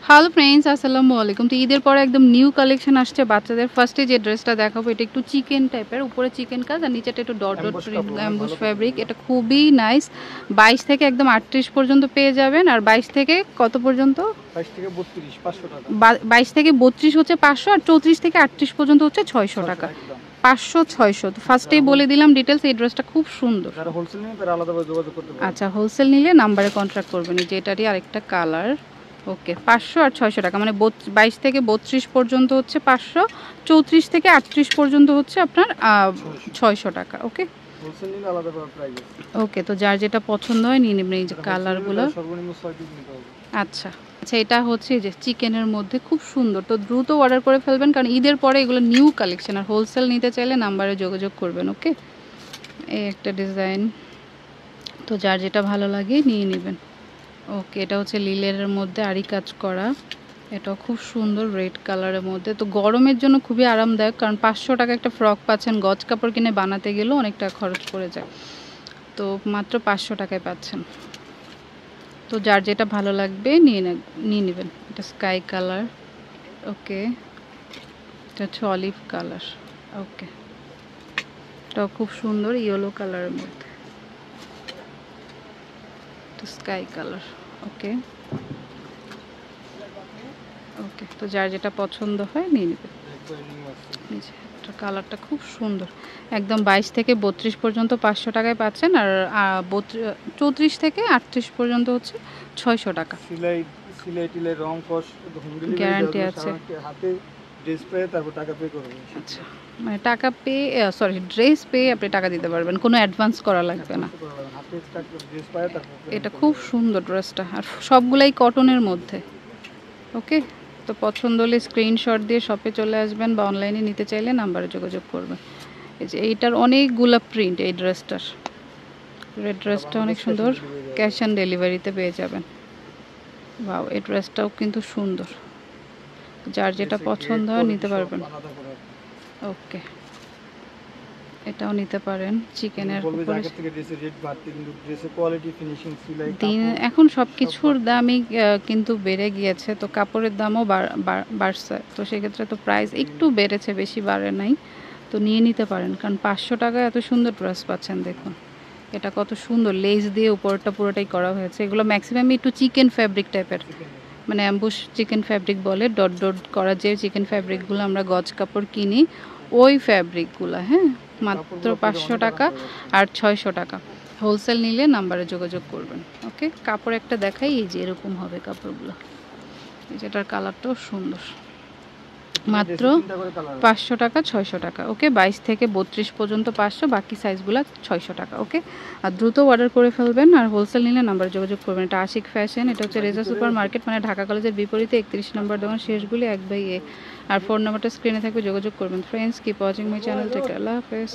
Hello friends, আসসালামু আলাইকুম। তো ঈদের পরে একদম নিউ কালেকশন আসছে বাচ্চাদের। ফার্স্টে যে ড্রেসটা দেখাবো এটা একটু চিকেন টাইপের, উপরে চিকেন কাজ আর নিচেটা একটু dot dot print ambush fabric. এটা খুবই নাইস। 22 থেকে একদম 38 পর্যন্ত পেয়ে যাবেন। আর 22 থেকে কত পর্যন্ত? 22 থেকে 32 500 টাকা। 22 থেকে 32 হচ্ছে 500, আর 34 থেকে 38 পর্যন্ত হচ্ছে 600 টাকা। 500 600। তো ফার্স্টেই বলে দিলাম ডিটেলস। এই ড্রেসটা খুব সুন্দর। যারা হোলসেল নেবে তারা আলাদাভাবে যোগাযোগ করতে পারবে। আচ্ছা, হোলসেল নিলে নাম্বারে কন্ট্যাক্ট করবেন। এই যে এটারই আরেকটা কালার। ওকে, 500 আর 600 টাকা, মানে 22 থেকে 32 পর্যন্ত হচ্ছে 500, 34 থেকে 38 পর্যন্ত হচ্ছে আপনার 600 টাকা। ওকে, হোলসেল নিলে আলাদাভাবে প্রাইস। ওকে, তো যার যেটা পছন্দ হয় নিয়ে নেবেন। এই যে কালারগুলো সর্বনিম্ন 6 পিস নিতে হবে। আচ্ছা আচ্ছা, এটা হচ্ছে যে চিকেনের মধ্যে খুব সুন্দর। তো দ্রুত অর্ডার করে ফেলবেন, কারণ ঈদের পরে এগুলো নিউ কালেকশন। আর হোলসেল নিতে চাইলে নাম্বারে যোগাযোগ করবেন। ওকে, এই একটা ডিজাইন, তো যার যেটা ভালো লাগে নিয়ে নেবেন। ওকে, এটা হচ্ছে লিলের মধ্যে আরি কাজ করা। এটাও খুব সুন্দর রেড কালারের মধ্যে। তো গরমের জন্য খুবই আরামদায়ক, কারণ 500 টাকা একটা ফ্রক পাচ্ছেন। গজ কাপড় কিনে বানাতে গেলেও অনেক টাকা খরচ পড়ে যায়, তো মাত্র 500 টাকায় পাচ্ছেন। তো যার যেটা ভালো লাগবে নিয়ে নেবেন। এটা স্কাই কালার। ওকে, এটা হচ্ছে অলিভ কালার। ওকে, এটাও খুব সুন্দর ইয়েলো কালারের মধ্যে, তো স্কাই কালার। ওকে ওকে, তো যার যেটা পছন্দ হয় নিয়ে নেবেন। কালারটা খুব সুন্দর। একদম 22 থেকে 32 পর্যন্ত 500 টাকায় পাচ্ছেন। আর 34 থেকে 38 পর্যন্ত হচ্ছে 600 টাকা। সিলাই রং কস হোম ডেলিভারি গ্যারান্টি আছে। হাতে ড্রেস পেয়ে তারপর টাকা পে করবেন। আচ্ছা, মানে টাকা পে ড্রেস পেয়ে আপনি টাকা দিতে পারবেন, কোনো অ্যাডভান্স করা লাগবে না। হাতে ড্রেস পায় তারপর। এটা খুব সুন্দর ড্রেসটা, আর সবগুলাই কটনের মধ্যে। ওকে, তো পছন্দ হলে স্ক্রিনশট দিয়ে শপে চলে আসবেন, বা অনলাইনে নিতে চাইলে নাম্বারে যোগাযোগ করবেন। এই যে এইটার অনেকগুলো প্রিন্ট, এই ড্রেসটার রেড ড্রেসটা অনেক সুন্দর। ক্যাশ অন ডেলিভারিতে পেয়ে যাবেন। বাও, এই ড্রেসটাও কিন্তু সুন্দর। যার যেটা পছন্দ হয় নিতে পারবেন। ওকে, এটাও নিতে পারেন। চিকেনের উপরে দিন এখন সব কিছুর দামই কিন্তু বেড়ে গিয়েছে, তো কাপড়ের দামও বাড়ছে। তো সেক্ষেত্রে তো প্রাইস একটু বেড়েছে, বেশি বাড়ে নাই। তো নিয়ে নিতে পারেন, কারণ 500 টাকায় এত সুন্দর ড্রেস পাচ্ছেন। দেখুন এটা কত সুন্দর, লেস দিয়ে উপরটা পুরোটাই করা হয়েছে। এগুলো ম্যাক্সিমাম একটু চিকেন ফ্যাব্রিক টাইপের, মানে অ্যাম্বুশ চিকেন ফ্যাব্রিক বলে। ডট ডট করা যে চিকেন ফ্যাব্রিকগুলো আমরা গজ কাপড় কিনি, ওই ফ্যাব্রিকগুলো। হ্যাঁ, মাত্র 500 টাকা আর 600 টাকা। হোলসেল নিলে নাম্বারে যোগাযোগ করবেন। ওকে, কাপড় একটা দেখাই, এই যে এরকম হবে কাপড়গুলো। এই যেটার কালারটাও সুন্দর। মাত্র 500 টাকা 600 টাকা। ওকে, 22 থেকে 32 পর্যন্ত 500, বাকি সাইজগুলো 600 টাকা। ওকে, আর দ্রুত অর্ডার করে ফেলবেন। আর হোলসেল নিলে নাম্বার যোগাযোগ করবেন। এটা আশিক ফ্যাশন, এটা হচ্ছে রেজা সুপার মার্কেট, মানে ঢাকা কলেজের বিপরীতে 31 নম্বর দোকান, শেষগুলি 1/A। আর ফোন নাম্বারটা স্ক্রিনে থাকবে, যোগাযোগ করবেন। Friends, keep watching my channel. Take care, আল্লাহ হাফেজ।